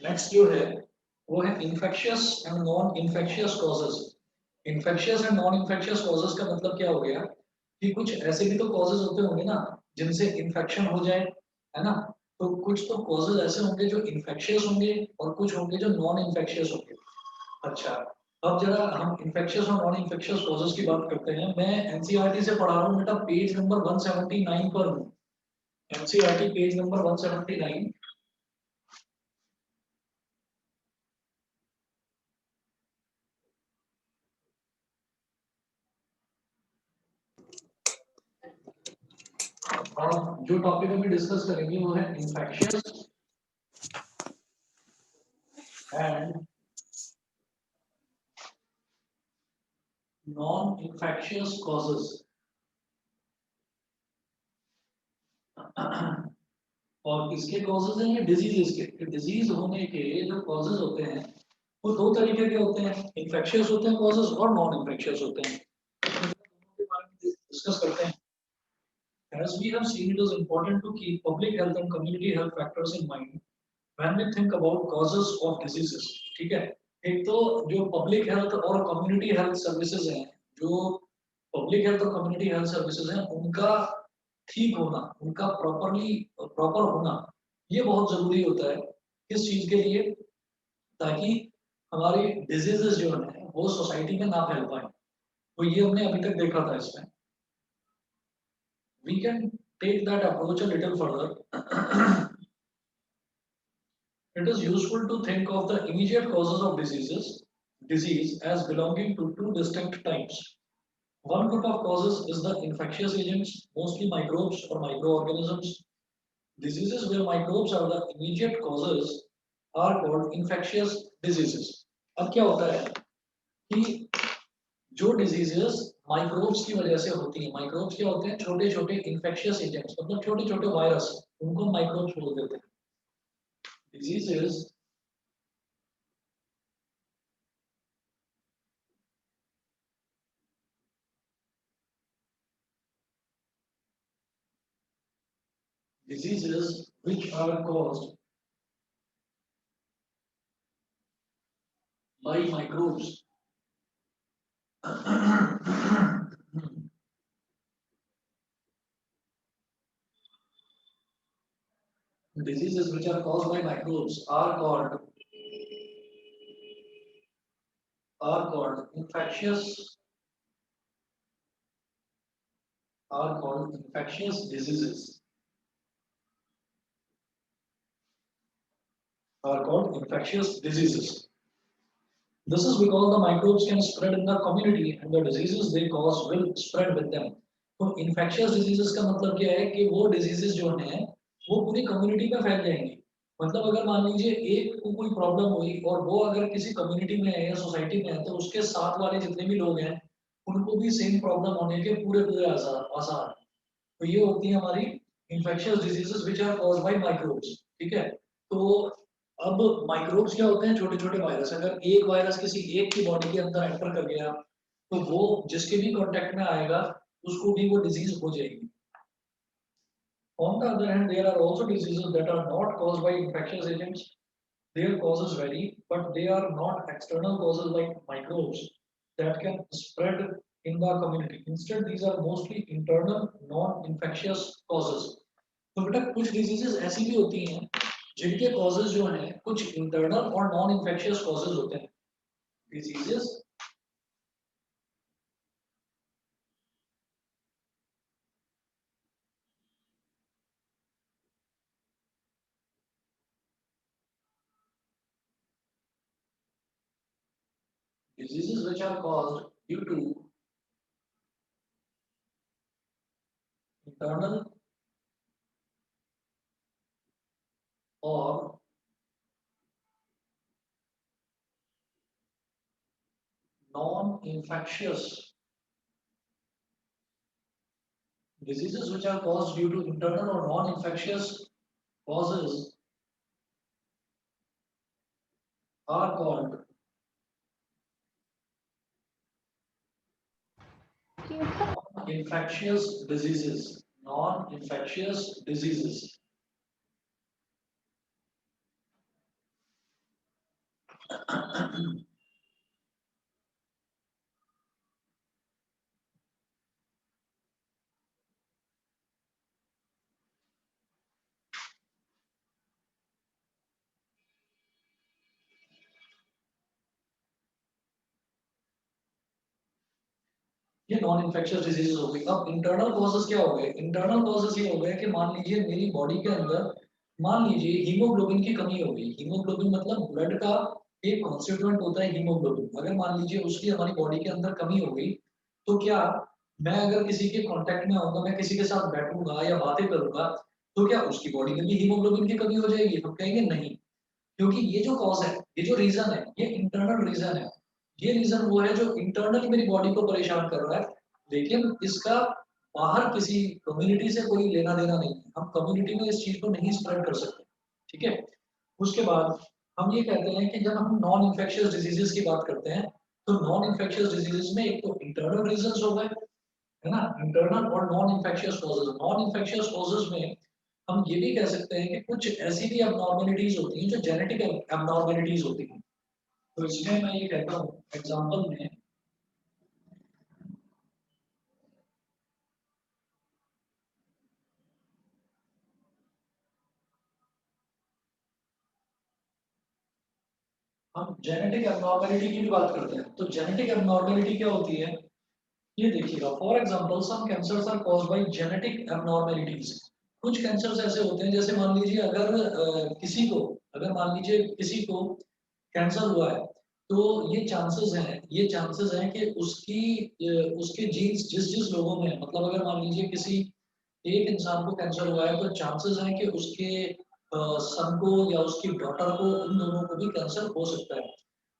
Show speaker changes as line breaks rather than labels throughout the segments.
Next जो है वो है infectious and non infectious causes. Infectious and non infectious causes का मतलब क्या हो गया कि कुछ ऐसे भी तो कॉजेज होते होंगे ना जिनसे इन्फेक्शन हो जाए, है ना। तो कुछ तो कॉजेज ऐसे होंगे जो इन्फेक्शियस होंगे और कुछ होंगे जो नॉन इन्फेक्शियस होंगे। अच्छा, अब जरा हम इन्फेक्शियस और नॉन इन्फेक्शियस कॉजेज की बात करते हैं। मैं एनसीईआरटी से पढ़ा रहा हूँ बेटा, पेज नंबर 179 पर हूँ। NCERT page number 179। और जो टॉपिक अभी डिस्कस करेंगे वो है infectious and non infectious causes. और इसके कॉजेज हैं ये डिजीजेस के, डिजीज होने के जो कॉजेज होते हैं वो दो तरीके के होते हैं, इन्फेक्शियस होते हैं कॉजेज और नॉन इन्फेक्शियस होते हैं। दोनों के बारे में डिस्कस करते हैं। As we have seen, it is important to keep public health and community health factors in mind when we think about causes of diseases। ठीक है, एक तो जो पब्लिक हेल्थ और कम्युनिटी हेल्थ सर्विसेज हैं, जो पब्लिक हेल्थ और community health services हैं उनका ठीक होना, उनका प्रॉपर होना, ये बहुत जरूरी होता है। किस चीज के लिए? ताकि हमारी डिजीजेस जो है वो सोसाइटी में ना फैल पाए। तो ये हमने अभी तक देखा था इसमें। We can take that approach a little further। It is useful to think of the immediate causes of disease as belonging to two distinct types. One group of causes is the infectious agents, mostly microbes or microorganisms. Diseases where microbes are the immediate causes are called infectious diseases। अब क्या होता है कि जो diseases microbes की वजह से होती है, माइक्रोब्स क्या होते हैं? छोटे छोटे इन्फेक्शियस एजेंट्स, मतलब छोटे छोटे वायरस, उनको माइक्रोब्स बोल देते हैं। Diseases diseases which are caused by microbes diseases which are caused by microbes are called infectious diseases, are called infectious diseases। This is because the microbes can spread in the community and the diseases they cause will spread with them। तो infectious diseases का मतलब क्या है कि वो diseases जो हैं वो पूरी community में फैल जाएंगी। मतलब अगर मान लीजिए एक को कोई प्रॉब्लम हुई और वो अगर किसी कम्युनिटी में है या सोसाइटी में है तो उसके साथ वाले जितने भी लोग हैं उनको भी सेम प्रॉब्लम होने के पूरे पूरे आसार। तो ये होती है हमारी infectious diseases which are caused by microbes। ठीक है, तो अब माइक्रोब्स क्या होते हैं? छोटे छोटे वायरस। अगर एक वायरस किसी एक की बॉडी के अंदर एंटर कर गया तो वो जिसके भी कांटेक्ट में आएगा उसको भी वो डिजीज हो जाएगी। On the other hand, there are also diseases that are not caused by infectious agents. Their causes vary, but they are not external causes like microbes that can spread in the community। Instead, these are mostly internal, non-infectious causes। तो बेटा कुछ diseases ऐसी भी होती हैं जिनके causes जो हैं कुछ इंटरनल और नॉन इन्फेक्शियस कॉजेज होते हैं। Diseases diseases which are caused due to internal or non-infectious, diseases which are caused due to internal or non-infectious causes are called infectious diseases। Non-infectious diseases। ये non infectious disease हो गई। अब internal causes क्या हो गए? Internal causes ये हो गए कि मान लीजिए मेरी बॉडी के अंदर, मान लीजिए हीमोग्लोबिन की कमी हो गई। हीमोग्लोबिन मतलब ब्लड का एक कॉन्स्टिट्यूएंट होता है हीमोग्लोबिन। अगर मान लीजिए उसकी हमारी बॉडी के अंदर कमी हो गई, तो क्या मैं अगर किसी के कांटेक्ट में आऊंगा, मैं किसी के साथ बैठूंगा या बातें करूंगा, तो क्या उसकी बॉडी में भी हीमोग्लोबिन की कमी हो जाएगी? हम कहेंगे नहीं, क्योंकि ये जो कॉज है, ये जो रीजन है, ये इंटरनल रीजन है। ये रीजन वो है जो इंटरनली मेरी बॉडी को परेशान कर रहा है, लेकिन इसका बाहर किसी कम्युनिटी से कोई लेना देना नहीं है। हम कम्युनिटी में इस चीज को नहीं स्प्रेड कर सकते। ठीक है। उसके बाद हम ये कहते हैं कि जब हम नॉन इन्फेक्शियस डिजीजेस की बात करते हैं, तो नॉन इन्फेक्शियस डिजीजेस में एक तो इंटरनल रीजंस हो गए, है ना, इंटरनल और non infectious causes. Non infectious causes में हम ये भी कह सकते हैं कि कुछ ऐसी भी एबनॉर्मेलिटीज होती हैं जो जेनेटिक एबनॉर्मेलिटीज होती हैं। तो इसमें मैं ये कहता हूँ एग्जांपल में, हम जेनेटिक एबनॉर्मेलिटी की भी बात करते हैं। तो जेनेटिक एबनॉर्मेलिटी क्या होती है, ये देखिएगा। For example some cancers are caused by genetic abnormalities. कुछ कैंसर्स ऐसे होते हैं, जैसे मान लीजिए अगर किसी को, अगर मान लीजिए किसी को कैंसर हुआ है, तो ये चांसेस हैं कि उसके जीन्स जिस जिस लोगों में, मतलब अगर मान लीजिए किसी एक इंसान को कैंसर हुआ है, तो चांसेस हैं कि उसके सन को या उसकी डॉटर को, उन दोनों को भी कैंसर हो सकता है।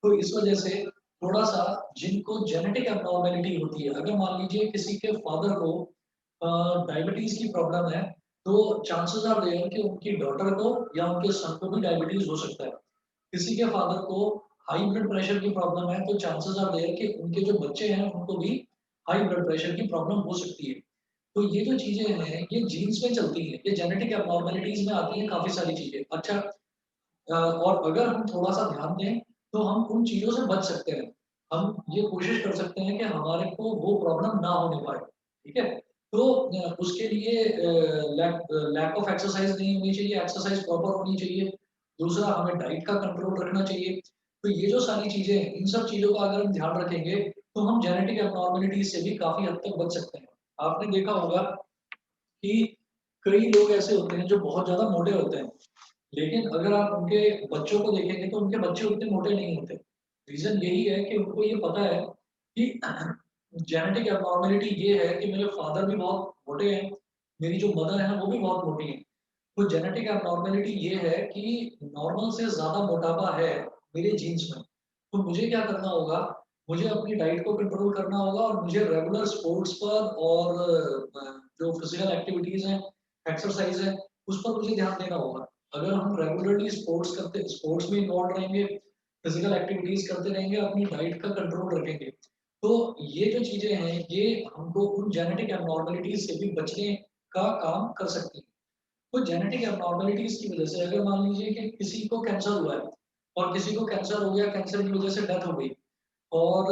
तो इस वजह से थोड़ा सा, जिनको जेनेटिक एबनॉर्मेलिटी होती है, अगर मान लीजिए किसी के फादर को डायबिटीज की प्रॉब्लम है, तो चांसेस आर देयर कि उनकी डॉटर को या उनके सन को भी डायबिटीज हो सकता है। किसी के फादर को हाई ब्लड प्रेशर की प्रॉब्लम है, तो चांसेस आर देयर कि उनके जो बच्चे हैं उनको भी हाई ब्लड प्रेशर की प्रॉब्लम हो सकती है। तो ये जो चीजें हैं ये जीन्स में चलती हैं, ये जेनेटिक एबनॉर्मेलिटीज में आती हैं काफी सारी चीजें। अच्छा, और अगर हम थोड़ा सा ध्यान दें, तो हम उन चीजों से बच सकते हैं। हम ये कोशिश कर सकते हैं कि हमारे को वो प्रॉब्लम ना होने पाए। ठीक है। तो उसके लिए लैक ऑफ एक्सरसाइज नहीं होनी चाहिए, एक्सरसाइज प्रॉपर होनी चाहिए। दूसरा, हमें डाइट का कंट्रोल रखना चाहिए। तो ये जो सारी चीजें हैं, इन सब चीजों का अगर हम ध्यान रखेंगे, तो हम जेनेटिक एबनॉर्मेलिटीज से भी काफी हद तक बच सकते हैं। आपने देखा होगा कि कई लोग ऐसे होते हैं जो बहुत ज्यादा मोटे होते हैं, लेकिन अगर आप उनके बच्चों को देखेंगे तो उनके बच्चे उतने मोटे नहीं होते। रीजन यही है कि उनको ये पता है कि जेनेटिक एबनॉर्मेलिटी ये है कि मेरे फादर भी बहुत मोटे हैं, मेरी जो मदर है वो भी बहुत मोटी है। तो जेनेटिक एबनॉर्मेलिटी ये है कि नॉर्मल से ज्यादा मोटापा है मेरे जीन्स में। तो मुझे क्या करना होगा, मुझे अपनी डाइट को कंट्रोल करना होगा, और मुझे रेगुलर स्पोर्ट्स पर और जो फिजिकल एक्टिविटीज हैं, एक्सरसाइज है, उस पर मुझे ध्यान देना होगा। अगर हम रेगुलरली स्पोर्ट्स में इन्वॉल्व रहेंगे, फिजिकल एक्टिविटीज करते रहेंगे, अपनी डाइट का कंट्रोल रखेंगे, तो ये जो चीजें हैं ये हमको उन जेनेटिक एबनॉर्मेलिटीज से भी बचने का काम कर सकती हैं। तो जेनेटिक एबनॉर्मेलिटीज की वजह से अगर मान लीजिए कि किसी को कैंसर हुआ है, और किसी को कैंसर हो गया, कैंसर की वजह से डेथ हो गई, और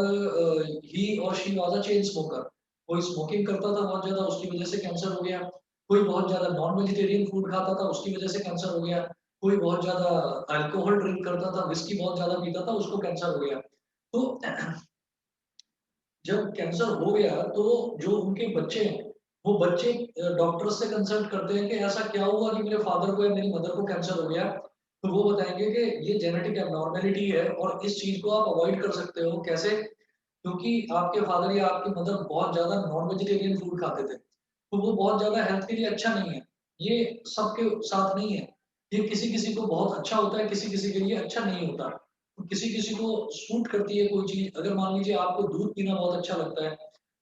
ही और she was a chain smoker, कोई स्मोकिंग करता था बहुत ज्यादा, उसकी वजह से कैंसर हो गया। कोई बहुत ज्यादा नॉन वेजिटेरियन फूड खाता था, उसकी वजह से कैंसर हो गया। कोई बहुत ज्यादा अल्कोहल ड्रिंक करता था, विस्की बहुत ज्यादा पीता था, उसको कैंसर हो गया। तो जब कैंसर हो गया, तो जो उनके बच्चे हैं, वो बच्चे डॉक्टर से कंसल्ट करते हैं कि ऐसा क्या हुआ कि मेरे फादर को या मेरी मदर को कैंसर हो गया। तो वो बताएंगे कि ये जेनेटिक एबनॉर्मेलिटी है, और इस चीज को आप अवॉइड कर सकते हो। कैसे? क्योंकि आपके फादर या आपकी मदर बहुत ज्यादा नॉन वेजिटेरियन फूड खाते थे, तो वो बहुत ज्यादा हेल्थ के लिए अच्छा नहीं है। ये सबके साथ नहीं है। ये किसी किसी को बहुत अच्छा होता है, किसी किसी के लिए अच्छा नहीं होता। तो किसी किसी को सूट करती है कोई चीज। अगर मान लीजिए आपको दूध पीना बहुत अच्छा लगता है,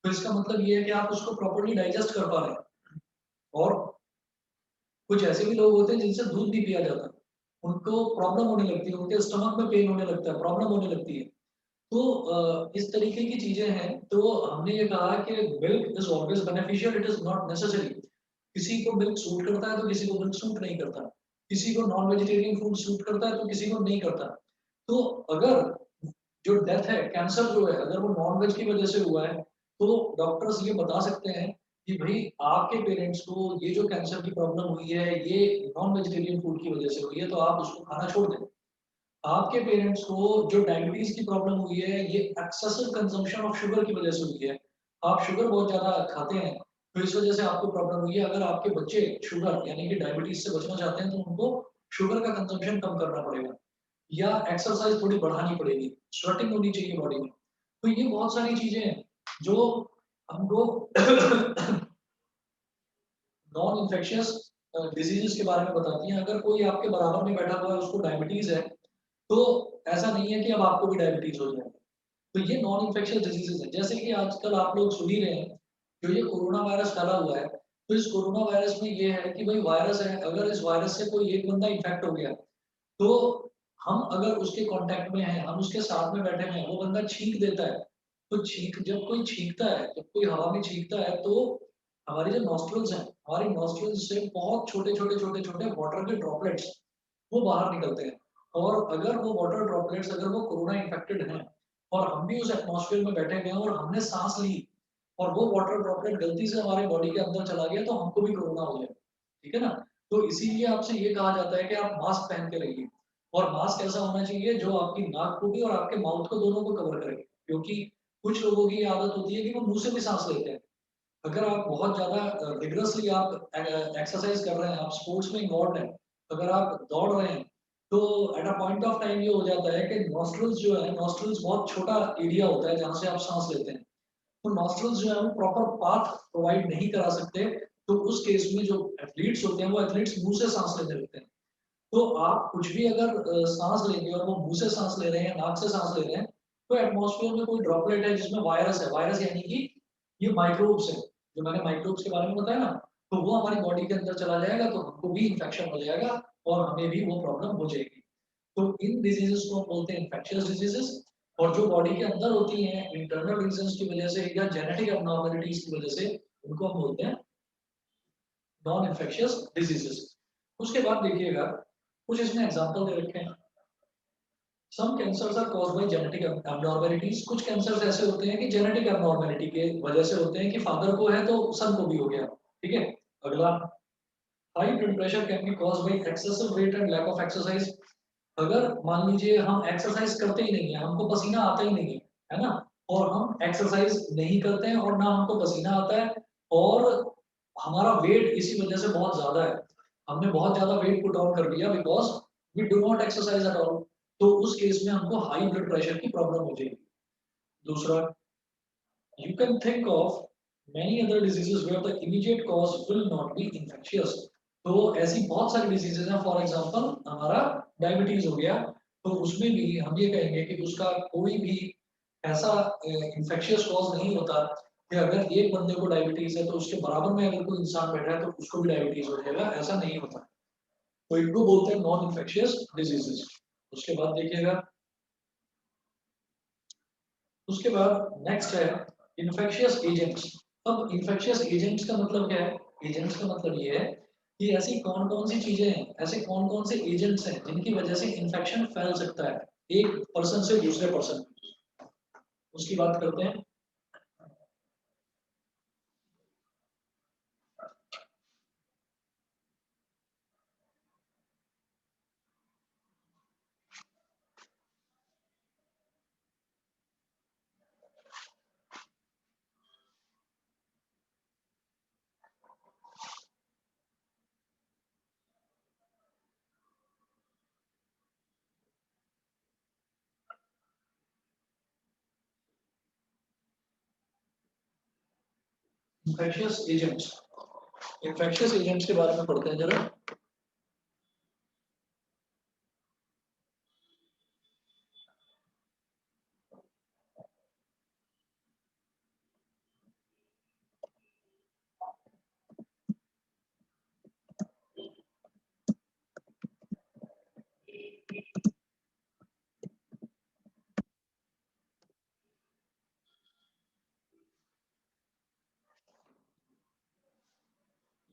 तो इसका मतलब ये है कि आप उसको प्रॉपरली डाइजेस्ट कर पा रहे हैं। और कुछ ऐसे भी लोग होते हैं जिनसे दूध नहीं पिया जाता, उनको प्रॉब्लम होने लगती है, उनके स्टमक में पेन होने लगता है, प्रॉब्लम होने लगती है। तो इस तरीके की चीजें हैं। तो हमने ये कहा कि milk is always beneficial, it is not necessary. किसी को मिल्क सूट करता है तो किसी को मिल्क सूट नहीं करता। किसी को नॉन वेजिटेरियन फूड सूट करता है तो किसी को नहीं करता। तो अगर जो डेथ है, कैंसर जो है, अगर वो नॉन-वेज की वजह से हुआ है, तो डॉक्टर्स ये बता सकते हैं कि भई आपके पेरेंट्स को ये जो कैंसर की प्रॉब्लम हुई है, ये नॉन-वेजिटेरियन फूड की वजह से हुई है, तो आप उसको खाना छोड़ दें। आपके पेरेंट्स को जो डायबिटीज़ की प्रॉब्लम हुई है, ये एक्सेसिव कंजम्पशन ऑफ शुगर की वजह से हुई है। आप शुगर बहुत ज़्यादा खाते हैं, तो इस वजह से आपको प्रॉब्लम हुई है। अगर आपके बच्चे शुगर यानी कि डायबिटीज़ से बचना चाहते हैं, तो उनको शुगर का कंजम्पशन कम करना पड़ेगा या एक्सरसाइज़ थोड़ी बढ़ानी पड़ेगी, स्वेटिंग होनी चाहिए बॉडी में। तो ये बहुत सारी चीज़ें हैं, जो हमको नॉन इन्फेक्शियस डिजीज़ेज़ के बारे में बताती हैं। अगर कोई आपके बराबर में बैठा हुआ है, उसको डायबिटीज़ है, तो ऐसा नहीं है कि अब आपको भी डायबिटीज़ हो जाए। तो ये नॉन इन्फेक्शियस डिजीज़ेज़ हैं। जैसे कि आजकल आप लोग सुन ही रहे हैं, जो ये कोरोना वायरस फैला हुआ है, तो इस कोरोना वायरस में ये है कि भई वायरस है, अगर इस वायरस से कोई एक बंदा इन्फेक्ट हो गया, तो हम अगर उसके कॉन्टैक्ट में हैं, हम उसके साथ में बैठे हैं, वो बंदा छींक देता है, तो छींक जब कोई छींकता है, जब कोई हवा में छींकता है, तो हमारी जो नॉस्ट्रिल्स हैं, हमारी नॉस्ट्रिल्स से बहुत छोटे-छोटे, छोटे-छोटे वाटर के ड्रॉपलेट्स वो बाहर निकलते हैं और अगर वो वाटर ड्रॉपलेट्स अगर वो कोरोना इन्फेक्टेड हैं और हम भी उस एटमॉस्फेयर में बैठे हुए हैं और हमने सांस ली और वो वाटर ड्रॉपलेट गलती से हमारे बॉडी के अंदर चला गया तो हमको भी कोरोना हो जाए, ठीक है ना? तो इसीलिए आपसे ये कहा जाता है कि आप मास्क पहन के रहिए और मास्क ऐसा होना चाहिए जो आपकी नाक को भी और आपके माउथ को दोनों को कवर करे, क्योंकि कुछ लोगों की आदत होती है कि वो मुंह से भी सांस लेते हैं। अगर आप बहुत ज़्यादा रिगरसली आप एक्सरसाइज कर रहे हैं, आप स्पोर्ट्स में इन्वॉल्व्ड हैं, अगर आप दौड़ रहे हैं, तो at a point of time ये हो जाता है कि नॉस्ट्रिल्स जो है, नॉस्ट्रिल्स बहुत छोटा एरिया होता है जहाँ से आप साँस लेते हैं। तो नॉस्ट्रिल्स जो है वो प्रॉपर पाथ प्रोवाइड नहीं करा सकते, तो उस केस में जो एथलीट्स होते हैं, वो एथलीट्स मुँह से साँस लेने लगते हैं। तो आप कुछ भी अगर साँस लेंगे और वो मुँह से साँस ले रहे हैं, नाक से साँस ले रहे हैं, तो एटमॉस्फेयर में कोई ड्रॉपलेट है जिसमें वायरस है, वायरस यानी कि ये माइक्रोब्स हैं, जो मैंने माइक्रोब्स के बारे में बताया ना, तो वो हमारी बॉडी के अंदर चला जाएगा, तो हमको भी इन्फेक्शन हो जाएगा और हमें भी वो प्रॉब्लम हो जाएगी। तो इन डिजीज़ेज़ को हम बोलते हैं इन्फेक्शियस डिजीज़ेज़ और जो बॉडी के अंदर होती हैं, इंटरनल रीज़न्स की वजह से या जेनेटिक एब्नॉर्मैलिटीज़ की वजह से, उनको हम बोलते हैं नॉन इन्फेक्शियस डिजीज़ेज़। उसके बाद देखिएगा, कुछ इसमें एग्ज़ाम्पल दे रखे हैं। Some cancers are caused by genetic abnormalities. कुछ कैंसर्स ऐसे होते हैं कि जेनेटिक एब्नॉर्मैलिटी के वजह से होते हैं कि फादर को है तो सन को भी हो गया। ठीक है? अगला, high blood pressure can be caused by excessive weight and lack of exercise. अगर मान लीजिए हम एक्सरसाइज करते ही नहीं है, हमको पसीना आता ही नहीं है ना? और हम एक्सरसाइज नहीं करते हैं और ना हमको पसीना आता है और हमारा वेट इसी वजह से बहुत ज़्यादा है। हमने बहुत ज़्यादा वेट पुट ऑन कर दिया because we do not exercise at all. तो उस केस में हमको हाई ब्लड प्रेशर की प्रॉब्लम हो जाएगी। दूसरा, you can think of many other diseases where the immediate cause will not be infectious. तो ऐसी बहुत सारी डिजीजेज हैं, फॉर एग्जांपल हमारा डायबिटीज हो गया, तो उसमें भी हम ये कहेंगे कि उसका कोई भी ऐसा इन्फेक्शियस कॉज नहीं होता कि अगर एक बंदे को डायबिटीज है तो उसके बराबर में अगर कोई इंसान बैठा है तो उसको भी डायबिटीज हो जाएगा, ऐसा नहीं होता। तो इनको बोलते हैं नॉन इन्फेक्शियस डिजीजेज। उसके बाद देखिएगा, उसके बाद नेक्स्ट है इन्फेक्शियस एजेंट्स। अब इन्फेक्शियस एजेंट्स का मतलब क्या है? एजेंट्स का मतलब ये है कि ऐसी कौन-कौन सी चीजें हैं, ऐसे कौन-कौन से एजेंट्स हैं जिनकी वजह से इन्फेक्शन फैल सकता है एक पर्सन से दूसरे पर्सन। उसकी बात करते हैं। इन्फेक्शियस एजेंट्स, इन्फेक्शियस एजेंट्स के बारे में पढ़ते हैं जरा।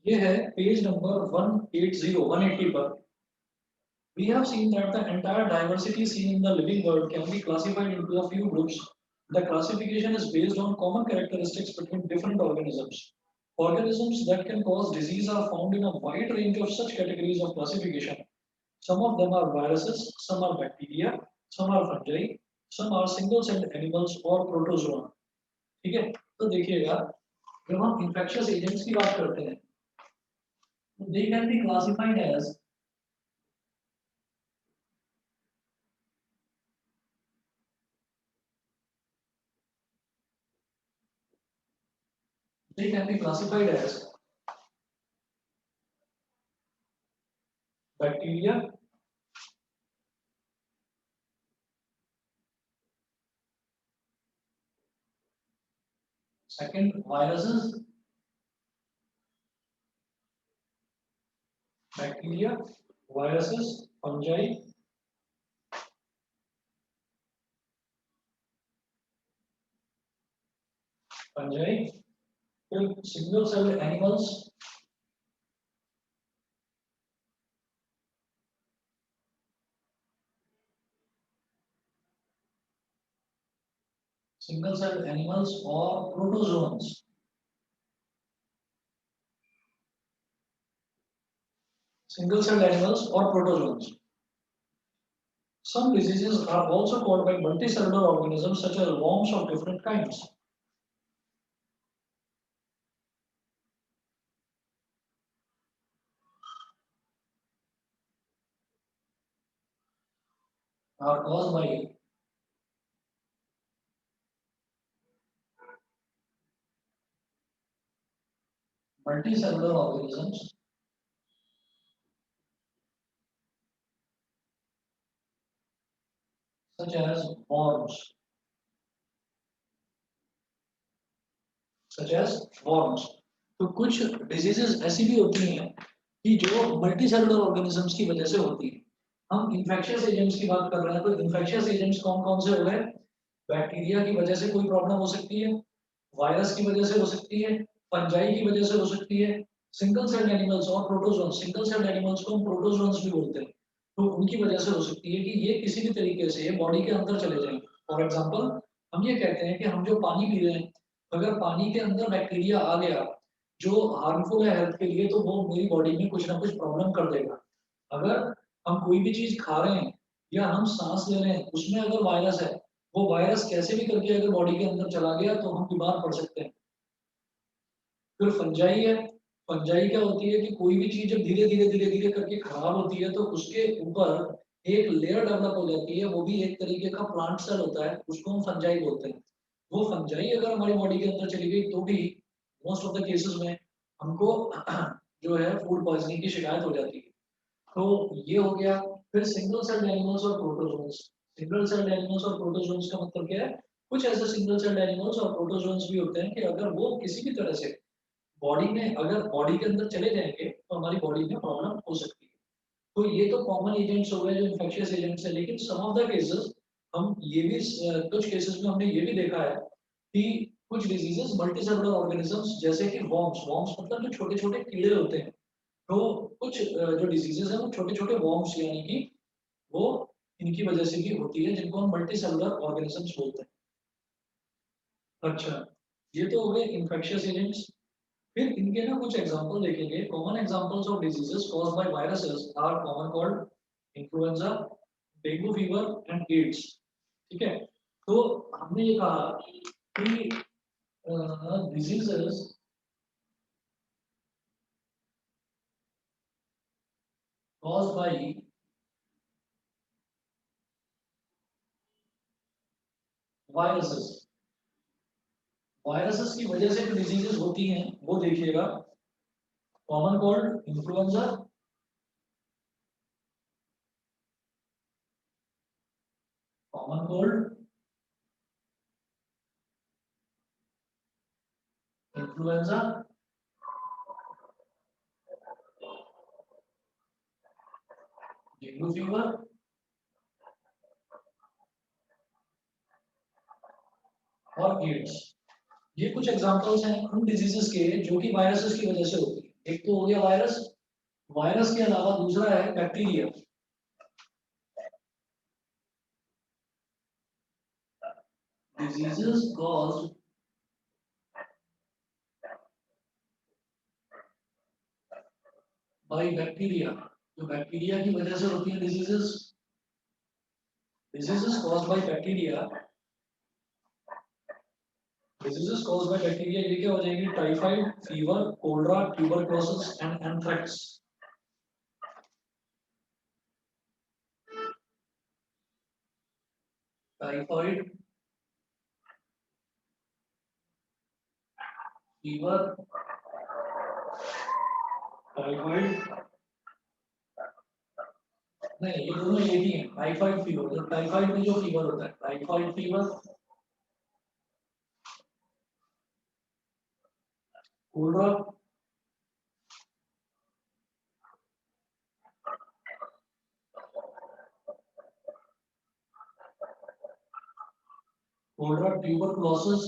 ये है पेज नंबर 180 180 पर। We have seen that the entire diversity seen in the living world can be classified into a few groups. The classification is based on common characteristics between different organisms. Organisms that can cause disease are found in a wide range of such categories of classification. Some of them are viruses, some are bacteria, some are fungi, some are single-celled animals or protozoa. ठीक है? तो देखिएगा जब हम infectious agents की बात करते हैं, तो they can be classified as they can be classified as bacteria, second viruses, bacteria, viruses, fungi, फिर single celled animals, or protozoans. Single celled animals or protozoans. Some diseases are also caused by multicellular organisms such as worms of different kinds. Are caused by multicellular organisms such as worms, तो कुछ diseases ऐसी भी होती हैं कि जो multicellular organisms की वजह से होती है। हम इन्फेक्शियस एजेंट्स की बात कर रहे हैं, तो इन्फेक्शियस एजेंट्स कौन कौन से हो गए? बैक्टीरिया की वजह से कोई प्रॉब्लम हो सकती है, वायरस की वजह से हो सकती है, फंजाई की वजह से हो सकती है, सिंगल सेल्ड एनिमल्स और प्रोटोजोन्स, सिंगल सेल्ड एनिमल्स को हम प्रोटोजोन्स भी बोलते हैं, तो उनकी वजह से हो सकती है कि ये किसी भी तरीके से बॉडी के अंदर चले जाएं। फॉर एग्जांपल हम ये कहते हैं कि हम जो पानी पी रहे हैं, अगर पानी के अंदर बैक्टीरिया आ गया जो हार्मफुल है हेल्थ के लिए, तो वो मेरी बॉडी में कुछ ना कुछ प्रॉब्लम कर देगा। अगर हम कोई भी चीज खा रहे हैं या हम सांस ले रहे हैं, उसमें अगर वायरस है, वो वायरस कैसे भी करके अगर बॉडी के अंदर चला गया तो हम बीमार पड़ सकते हैं। फिर फंजाई है। फंजाई क्या होती है कि कोई भी चीज जब धीरे धीरे करके खराब होती है, तो उसके ऊपर एक लेयर डेवलप हो जाती है, वो भी एक तरीके का प्लांट सेल होता है, उसको हम फंजाई बोलते हैं। वो फंजाई अगर हमारी बॉडी के अंदर चली गई तो भी मोस्ट ऑफ द केसेस में हमको जो है फूड पॉइजनिंग की शिकायत हो जाती है। तो ये हो गया। फिर सिंगल सेल्ड एनिमल्स और प्रोटोजोन्स। सिंगल सेल्ड एनिमल्स और प्रोटोजोन्स का मतलब क्या है? कुछ ऐसे सिंगल सेल्ड एनिमल्स और प्रोटोजोन्स भी होते हैं कि अगर वो किसी भी तरह से बॉडी में, अगर बॉडी के अंदर चले जाएंगे तो हमारी बॉडी में प्रॉब्लम हो सकती है। तो ये तो कॉमन एजेंट्स हो गए जो इन्फेक्शियस एजेंट्स है, लेकिन सम ऑफ द केसेस हम ये भी कुछ केसेस में हमने ये भी देखा है कि कुछ डिजीजेस मल्टीसेलुलर ऑर्गेनिजम्स जैसे कि वॉर्म्स, वॉर्म्स मतलब जो छोटे छोटे कीड़े होते हैं, तो कुछ जो डिजीजेस हैं वो छोटे छोटे वॉर्म्स यानी कि वो इनकी वजह से भी होती है, जिनको हम मल्टीसेलुलर ऑर्गेनिजम्स बोलते हैं। अच्छा, ये तो हो गए इन्फेक्शियस एजेंट्स। फिर इनके ना कुछ एग्जांपल देखेंगे। Common examples of diseases caused by viruses are common cold, influenza, dengue fever and AIDS. ठीक है, तो हमने ये कहा कि diseases caused by viruses, viruses की वजह से जो डिजीजेस होती हैं वो देखिएगा। Common cold, influenza, common cold, influenza, dengue fever और एड्स। ये कुछ एग्जांपल्स हैं उन डिजीजेस के जो कि वायरसेस की वजह से होती है। एक तो हो गया वायरस, वायरस के अलावा दूसरा है bacteria. diseases caused by bacteria, जो बैक्टीरिया की वजह से होती हैं diseases caused by bacteria, diseases caused by bacteria ये क्या हो जाएगी, typhoid, fever, cholera, tuberculosis and anthrax. Typhoid, fever, typhoid नहीं, ये दोनों एक ही है। टाइफाइड फीवर, तो टाइफाइड में जो फीवर होता है typhoid fever, cholera, cholera, tuberculosis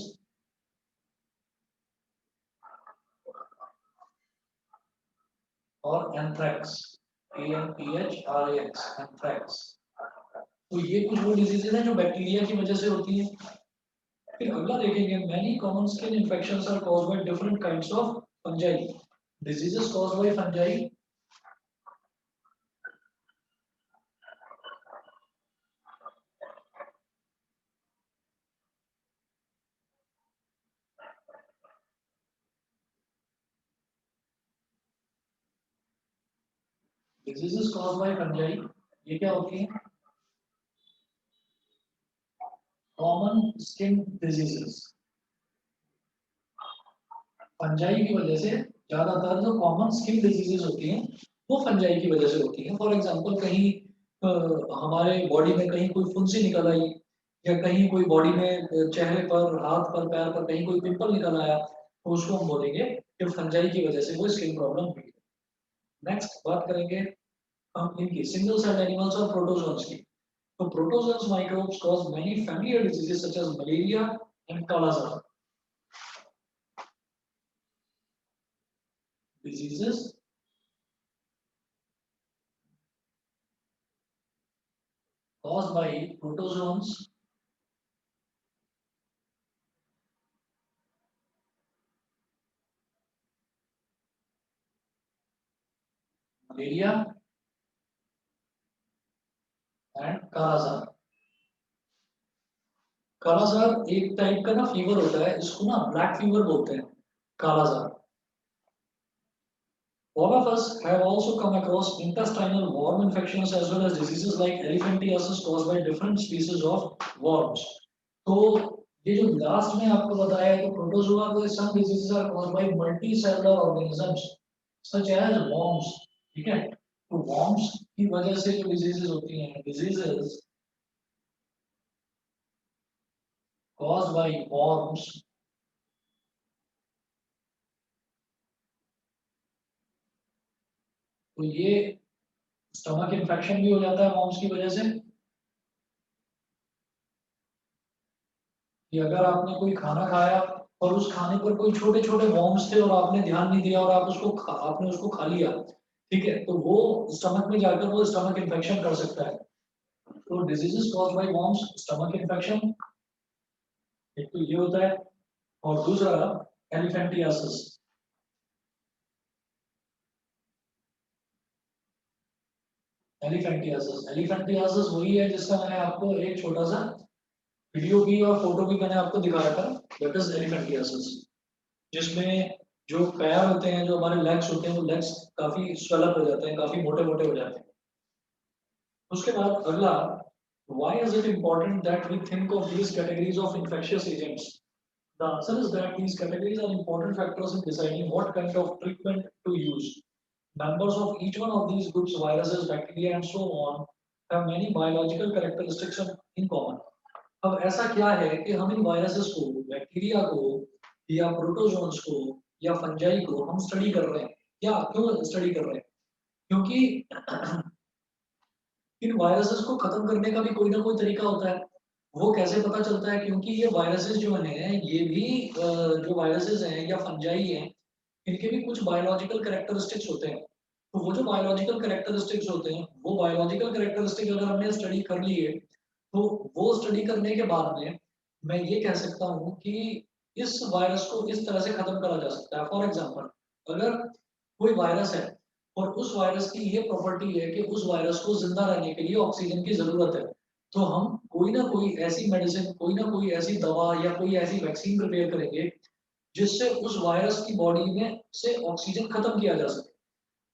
और एंथ्रेक्स, ANTHRAX, एंथ्रेक्स। तो ये कुछ वो डिजीजेज हैं जो बैक्टीरिया की वजह से होती हैं। फिर अगला देखेंगे, many common skin infections are caused by different kinds of fungi. Diseases caused by fungi, diseases caused by fungi ये क्या होती हैं, कॉमन स्किन डिजीजेस। फंजाई की वजह से ज्यादातर जो कॉमन स्किन डिजीजेस होती हैं वो फंजाई की वजह से होती हैं। फॉर एग्जांपल कहीं हमारे बॉडी में कहीं कोई फुंसी निकल आई, या कहीं कोई बॉडी में चेहरे पर, हाथ पर, पैर पर कहीं कोई पिंपल निकल आया, तो उसको हम बोलेंगे कि फंजाई की वजह से वो स्किन प्रॉब्लम हुई है। नेक्स्ट बात करेंगे हम इनकी सिंगल सेल एनिमल्स और प्रोटोजोन्स की। तो protozoans microbes cause many familiar diseases such as malaria and kala azar. डिजीजेस caused by protozoans, malaria and kala azar. Kala azar एक टाइप का ना फीवर होता है, इसको ना ब्लैक फीवर बोलते हैं, कालाजार। All of us have also come across intestinal worm infections as well as diseases like elephantiasis caused by different species of worms. तो ये जो लास्ट में आपको बताया है, तो प्रोटोजोआ को some diseases are caused by multicellular organisms such as worms, ठीक है। तो worms की वजह से जो diseases होती हैं, diseases caused by worms, तो ये स्टमक इन्फेक्शन भी हो जाता है worms की वजह से, कि अगर आपने कोई खाना खाया और उस खाने पर कोई छोटे छोटे वॉर्म्स थे और आपने ध्यान नहीं दिया और आपने उसको खा लिया, ठीक है, तो वो स्टमक में जाकर वो स्टमक इन्फेक्शन कर सकता है। तो diseases caused bye worms, stomach infection, एक तो ये होता है, और दूसरा एलिफेंटियासिस। एलिफेंटियासिस वही है जिसका मैंने आपको एक छोटा सा वीडियो भी और फोटो भी मैंने आपको दिखाया था, दैट इज एलिफेंटियासिस, जिसमें जो पैर होते हैं, जो हमारे लेग्स होते हैं, वो लेग्स काफी स्वेलअप हो जाते हैं, काफी मोटे मोटे हो जाते हैं। उसके बाद अगला, why is it important that we think of these categories of infectious agents? The answer is that these categories are important factors in deciding what kind of treatment to use. Members of each one of these groups, viruses, bacteria, and so on, have many biological characteristics in common. अब ऐसा क्या है कि हम इन viruses को, bacteria को, या protozoans को, या फंजाई को हम स्टडी कर रहे हैं। क्या क्यों स्टडी कर रहे हैं? क्योंकि इन वायरसेस को खत्म करने का भी कोई ना कोई तरीका होता है। वो कैसे पता चलता है? क्योंकि ये वायरसेस जो हैं, ये भी जो वायरसेस हैं या फंजाई हैं, इनके भी कुछ बायोलॉजिकल कैरेक्टरिस्टिक्स होते हैं। तो वो जो बायोलॉजिकल कैरेक्टरिस्टिक्स होते हैं, वो बायोलॉजिकल कैरेक्टरिस्टिक अगर हमने स्टडी कर ली है, तो वो स्टडी करने के बाद में मैं ये कह सकता हूँ कि इस वायरस को इस तरह से खत्म करा जा सकता है। फॉर एग्जांपल, अगर कोई वायरस है और उस वायरस की ये प्रॉपर्टी है कि उस वायरस को जिंदा रहने के लिए ऑक्सीजन की जरूरत है, तो हम कोई ना कोई ऐसी मेडिसिन, कोई ना कोई ऐसी दवा या कोई ऐसी वैक्सीन प्रिपेयर करेंगे जिससे उस वायरस की बॉडी में से ऑक्सीजन खत्म किया जा सके।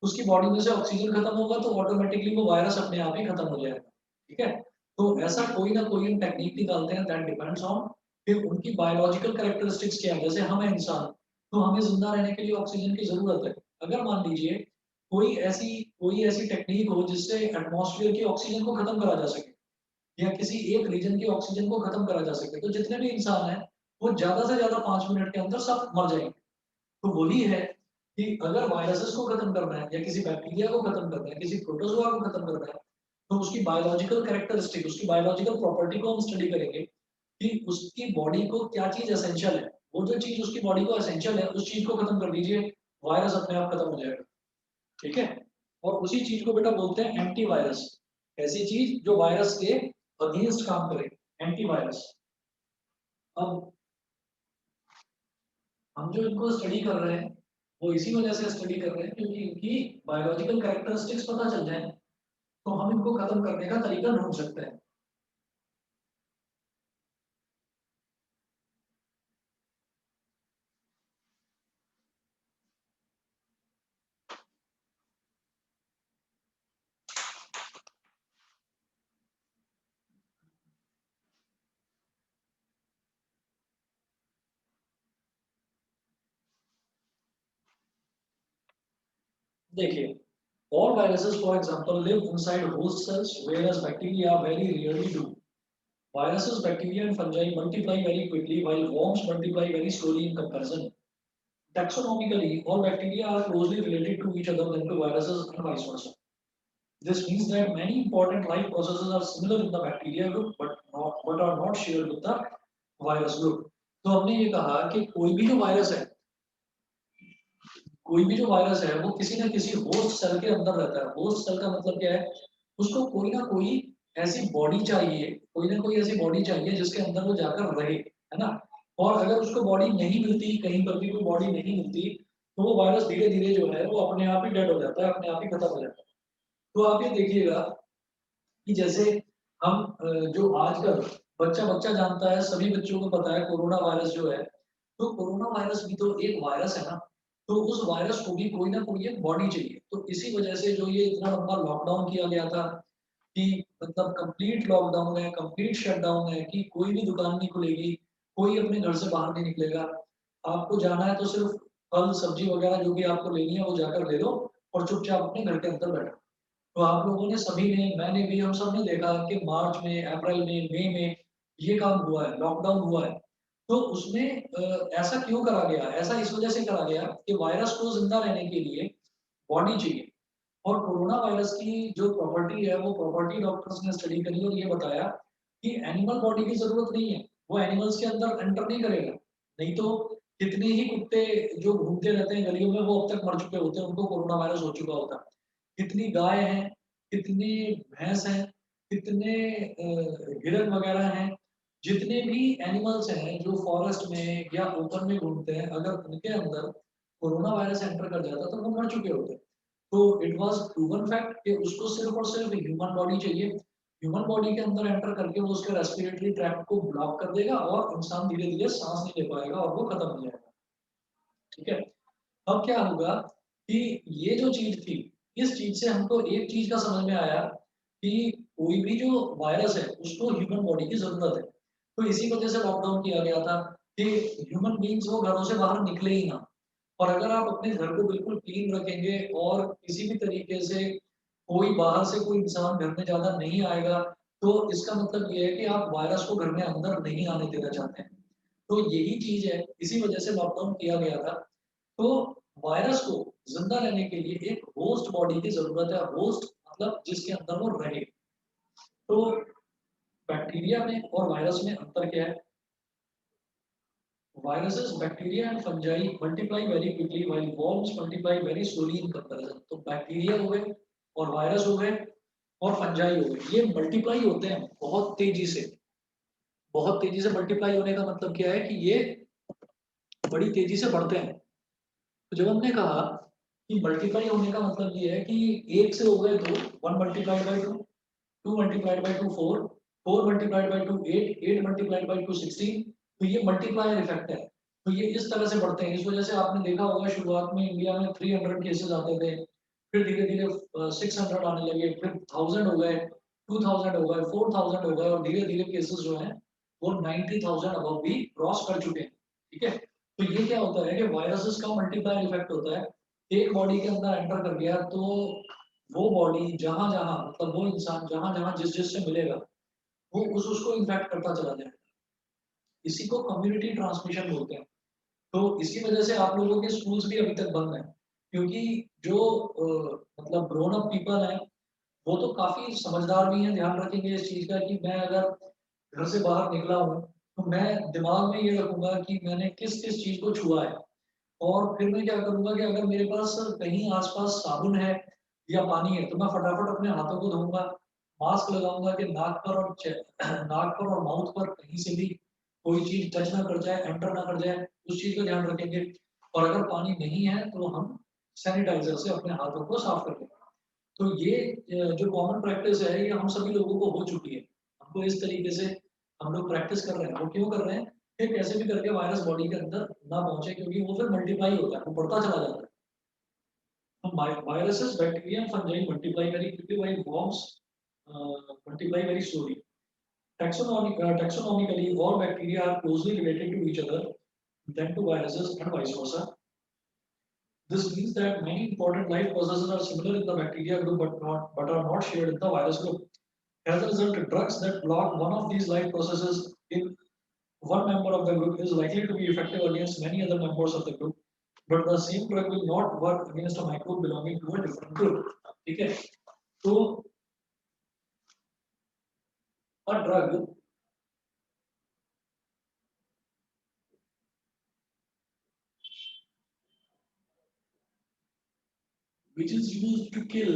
उसकी बॉडी में से ऑक्सीजन खत्म होगा तो ऑटोमेटिकली वो वायरस अपने आप ही खत्म हो जाएगा। ठीक है, तो ऐसा कोई ना कोई हम टेक्निक निकालते हैं, दैट डिपेंड्स ऑन फिर उनकी बायोलॉजिकल कैरेक्टरिस्टिक्स क्या है। जैसे हम हैं इंसान, तो हमें जिंदा रहने के लिए ऑक्सीजन की जरूरत है। अगर मान लीजिए कोई ऐसी टेक्निक हो जिससे एटमॉस्फेयर की ऑक्सीजन को खत्म करा जा सके या किसी एक रीजन की ऑक्सीजन को खत्म करा जा सके, तो जितने भी इंसान हैं वो ज्यादा से ज्यादा 5 मिनट के अंदर सब मर जाएंगे। तो वही है कि अगर वायरसेस को खत्म करना है या किसी बैक्टीरिया को खत्म करना है, किसी प्रोटोजोआ को खत्म करना है, तो उसकी बायोलॉजिकल कैरेक्टरिस्टिक, उसकी बायोलॉजिकल प्रॉपर्टी को हम स्टडी करेंगे कि उसकी बॉडी को क्या चीज एसेंशियल है। वो जो चीज उसकी बॉडी को एसेंशियल है उस चीज को खत्म कर दीजिए, वायरस अपने आप खत्म हो जाएगा। ठीक है, और उसी चीज को बेटा बोलते हैं एंटी वायरस। ऐसी चीज जो वायरस के अगेंस्ट काम करे, एंटी वायरस। अब हम जो इनको स्टडी कर रहे हैं वो इसी वजह से स्टडी कर रहे हैं क्योंकि इनकी बायोलॉजिकल कैरेक्टरिस्टिक्स पता चल जाए तो हम इनको खत्म करने का तरीका ढूंढ सकते हैं। देखिए, all viruses for example live inside host cells whereas bacteria very rarely do. Viruses, bacteria and fungi multiply very quickly while worms multiply very slowly in comparison. Taxonomically, all bacteria are closely related to each other than to viruses and vice versa. This means that many important life processes are similar in the bacteria group but are not shared with the virus group. तो हमने ये कहा कि कोई भी जो virus है वो किसी न किसी होस्ट सेल के अंदर रहता है। होस्ट सेल का मतलब क्या है, उसको कोई ना कोई ऐसी बॉडी चाहिए, कोई ना कोई ऐसी बॉडी चाहिए जिसके अंदर वो जाकर रहे, है ना। और अगर उसको बॉडी नहीं मिलती, कहीं पर भी कोई बॉडी नहीं मिलती, तो वो वायरस धीरे धीरे जो है वो अपने आप ही डेड हो जाता है, अपने आप ही खत्म हो जाता है। तो आप ये देखिएगा कि जैसे हम जो आजकल बच्चा बच्चा जानता है, सभी बच्चों को पता है कोरोना वायरस जो है, तो कोरोना वायरस भी तो एक वायरस है ना। तो उस वायरस को भी कोई ना कोई एक बॉडी चाहिए। तो इसी वजह से जो ये इतना लंबा लॉकडाउन किया गया था कि मतलब कंप्लीट लॉकडाउन है, कंप्लीट शटडाउन है कि कोई भी दुकान नहीं खुलेगी, कोई अपने घर से बाहर नहीं निकलेगा। आपको जाना है तो सिर्फ फल सब्जी वगैरह जो भी आपको लेनी है वो जाकर ले लो और चुपचाप अपने घर के अंदर बैठो। तो आप लोगों ने, सभी ने, मैंने भी, हम सब ने देखा कि मार्च में, अप्रैल में, मई में ये काम हुआ है, लॉकडाउन हुआ है। तो उसमें ऐसा क्यों करा गया? ऐसा इस वजह से करा गया कि वायरस को जिंदा रहने के लिए बॉडी चाहिए। और कोरोना वायरस की जो प्रॉपर्टी है वो प्रॉपर्टी डॉक्टर्स ने स्टडी करी और ये बताया कि एनिमल बॉडी की जरूरत नहीं है, वो एनिमल्स के अंदर एंटर नहीं करेगा। नहीं तो कितने ही कुत्ते जो घूमते रहते हैं गलियों में वो अब तक मर चुके होते हैं, उनको कोरोना वायरस हो चुका होता। कितनी गाय हैं, कितनी भैंस हैं, कितने हिरन वगैरह हैं, जितने भी एनिमल्स हैं जो फॉरेस्ट में या ओपन में घूमते हैं, अगर उनके अंदर कोरोना वायरस एंटर कर जाता तो वो मर चुके होते। तो इट वाज प्रूवन फैक्ट कि उसको सिर्फ और सिर्फ ह्यूमन बॉडी चाहिए। ह्यूमन बॉडी के अंदर एंटर करके वो उसके रेस्पिरेटरी ट्रैक्ट को ब्लॉक कर देगा और इंसान धीरे धीरे सांस नहीं ले पाएगा और वो खत्म हो जाएगा। ठीक है, अब क्या होगा कि ये जो चीज थी, इस चीज से हमको एक चीज का समझ में आया कि कोई भी जो वायरस है उसको ह्यूमन बॉडी की जरूरत है। तो इसी वजह से लॉकडाउन किया गया था कि ह्यूमन बींग्स वो घरों से बाहर निकले ही ना। और अगर आप अपने घर को बिल्कुल क्लीन रखेंगे और किसी भी तरीके से कोई बाहर से कोई इंसान घर में ज्यादा नहीं आएगा, तो इसका मतलब ये है कि आप वायरस को घर में अंदर नहीं आने देना चाहते हैं। तो यही चीज है, इसी वजह से लॉकडाउन किया गया था। तो वायरस को जिंदा रहने के लिए एक होस्ट बॉडी की जरूरत है। होस्ट मतलब जिसके अंदर वो रहे। तो बैक्टीरिया में और वायरस में अंतर क्या है? Viruses, bacteria and fungi multiply very quickly while worms multiply very slowly in comparison. तो बैक्टीरिया हो गए और वायरस हो गए और फंजाई हो गए, ये मल्टीप्लाई होते हैं बहुत तेजी से, बहुत तेजी से मल्टीप्लाई होने का मतलब क्या है कि ये बड़ी तेजी से बढ़ते हैं। तो जब हमने कहा कि मल्टीप्लाई होने का मतलब ये है कि एक से हो गए दो, 1 multiplied by 2, 2 multiplied by 2 4, 4 multiplied by 2 8, 8 multiplied by 2 16। तो ये मल्टीप्लायर इफेक्ट है। तो ये इस तरह से बढ़ते हैं। इस वजह से आपने देखा होगा शुरुआत में इंडिया में 300 केसेस आते थे, फिर धीरे धीरे 600 आने लगे, फिर 1000 हो गए, 2000 हो गए, 4000 हो गए, और धीरे धीरे केसेस जो हैं वो 90,000 अबव भी क्रॉस कर चुके हैं। ठीक है। तो ये क्या होता है कि वायरसेस का मल्टीप्लायर इफेक्ट होता है। एक बॉडी के अंदर एंटर कर गया तो वो बॉडी जहां जहां, मतलब वो इंसान जहां जहां जिस जिस से मिलेगा वो उसको इन्फेक्ट करता चला जाएगा। इसी को कम्युनिटी ट्रांसमिशन बोलते हैं। तो इसी वजह से आप लोगों के स्कूल्स भी अभी तक बंद हैं, क्योंकि जो मतलब ग्रोन अप पीपल हैं वो तो काफी समझदार भी हैं, ध्यान रखेंगे इस चीज का कि मैं अगर घर से बाहर निकला हूँ तो मैं दिमाग में ये रखूंगा कि मैंने किस किस चीज को छुआ है। और फिर मैं क्या करूंगा कि अगर मेरे पास कहीं आसपास साबुन है या पानी है तो मैं फटाफट अपने हाथों को धोऊंगा, मास्क लगाऊंगा कि नाक पर और नाक पर और माउथ पर कहीं से भी कोई चीज टच ना कर जाए, एंटर ना कर जाए, उस चीज का ध्यान रखेंगे। और अगर पानी नहीं है तो हम सैनिटाइजर से अपने हाथों को साफ कर लेंगे। तो ये जो कॉमन प्रैक्टिस है ये हम सभी लोगों को हो चुकी है। हमको इस तरीके से हम लोग प्रैक्टिस कर रहे हैं। वो क्यों कर रहे हैं? कि कैसे भी करके वायरस बॉडी के अंदर ना पहुंचे, क्योंकि वो फिर मल्टीप्लाई होता है, वो बढ़ता चला जाता है। तो viruses, bacteria, and fungi multiply very quickly while worms multiply very slowly. Taxonomically, all bacteria are closely related to each other than to viruses and vice versa. This means that many important life processes are similar in the bacteria group but are not shared in the virus group. As a result, drugs that block one of these life processes in one member of the group is likely to be effective against many other members of the group, but the same drug will not work against a microbe belonging to a different group. ठीक है? तो a drug which is used to kill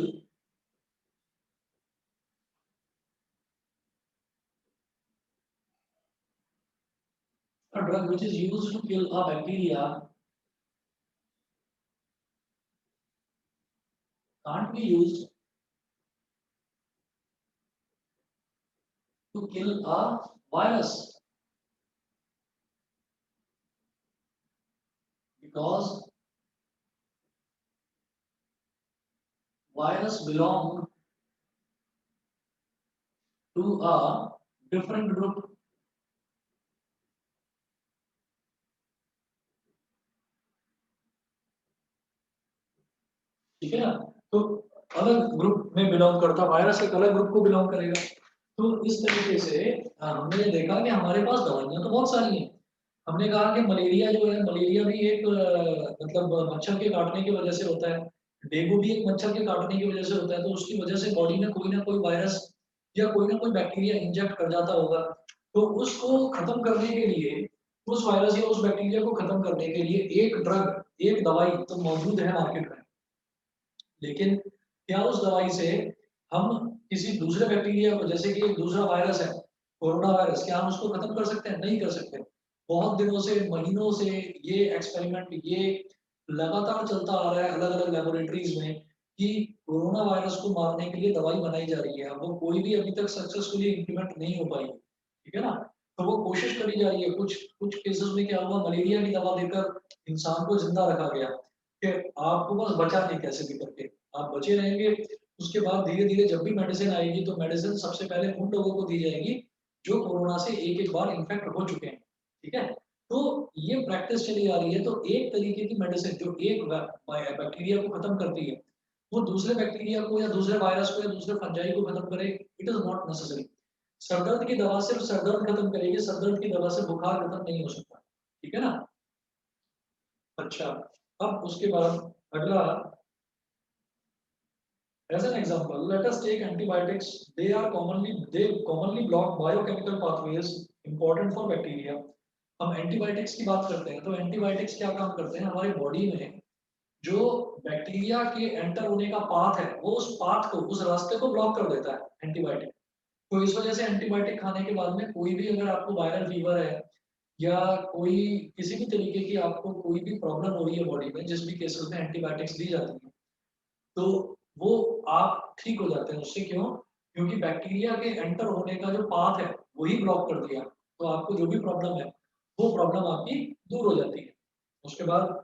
a drug which is used to kill a bacteria can't be used to kill a virus because virus belong to a different group. ठीक है ना? तो अलग group में belong करता, virus एक अलग group को बिलोंग करेगा। तो इस तरीके से हमने देखा कि हमारे पास दवाइयां तो बहुत सारी हैं। हमने कहा कि मलेरिया जो है, मलेरिया भी एक मतलब मच्छर के काटने की वजह से होता है। डेंगू भी एक मच्छर के काटने की वजह से होता है। तो उसकी वजह से बॉडी में कोई ना कोई वायरस या कोई ना कोई बैक्टीरिया इंजेक्ट कर जाता होगा। तो उसको खत्म करने के लिए, उस वायरस या उस बैक्टीरिया को खत्म करने के लिए एक ड्रग, एक दवाई तो मौजूद है मार्केट में। लेकिन क्या उस दवाई से हम किसी दूसरे बैक्टीरिया को, जैसे कि एक दूसरा वायरस है कोरोना वायरस, क्या हम उसको खत्म कर सकते हैं? नहीं कर सकते। बहुत दिनों से, महीनों से ये एक्सपेरिमेंट ये लगातार चलता आ रहा है अलग अलग लेबोरेटरीज में कि कोरोना वायरस को मारने के लिए दवाई बनाई जा रही है। अब वो कोई भी अभी तक सक्सेसफुली इम्प्लीमेंट नहीं हो पाई। ठीक है ना? तो वो कोशिश करी जा रही है। कुछ कुछ केसेस में क्या हुआ, मलेरिया की दवा देकर इंसान को जिंदा रखा गया कि आपको बस बचा नहीं कैसे भी करके, आप बचे रहेंगे। उसके बाद धीरे धीरे जब भी मेडिसिन आएगी तो मेडिसिन सबसे पहले उन लोगों को दी जाएगी जो कोरोना से एक एक बार इन्फेक्ट हो चुके हैं। ठीक है? तो ये प्रैक्टिस चली आ रही है। तो एक तरीके की मेडिसिन जो एक बैक्टीरिया को खत्म करती है, वो दूसरे बैक्टीरिया को या दूसरे वायरस को या दूसरे फंजाई को खत्म करे, इट इज नॉट नेसेसरी। सरदर्द की दवा सिर्फ सरदर्द खत्म करेगी, सरदर्द की दवा से बुखार खत्म नहीं हो सकता। ठीक है ना? अच्छा, अब उसके बाद अगला, as an example, let us take antibiotics. They commonly block biochemical pathways important for bacteria. हम एंटीबायोटिक्स की बात करते हैं तो एंटीबायोटिक्स क्या काम करते हैं हमारे बॉडी में? जो बैक्टीरिया के एंटर होने का पाथ है, वो उस पाथ को, उस रास्ते को ब्लॉक कर देता है एंटीबायोटिक। तो इस वजह से एंटीबायोटिक खाने के बाद में कोई भी अगर आपको वायरल फीवर है या कोई किसी भी तरीके की आपको कोई भी प्रॉब्लम हो रही है बॉडी में, जिस भी केसेस में एंटीबायोटिक्स दी जाती है, तो वो आप ठीक हो जाते हैं उससे। क्यों? क्योंकि बैक्टीरिया के एंटर होने का जो पाथ है वही ब्लॉक कर दिया, तो आपको जो भी प्रॉब्लम है वो प्रॉब्लम आपकी दूर हो जाती है। उसके बाद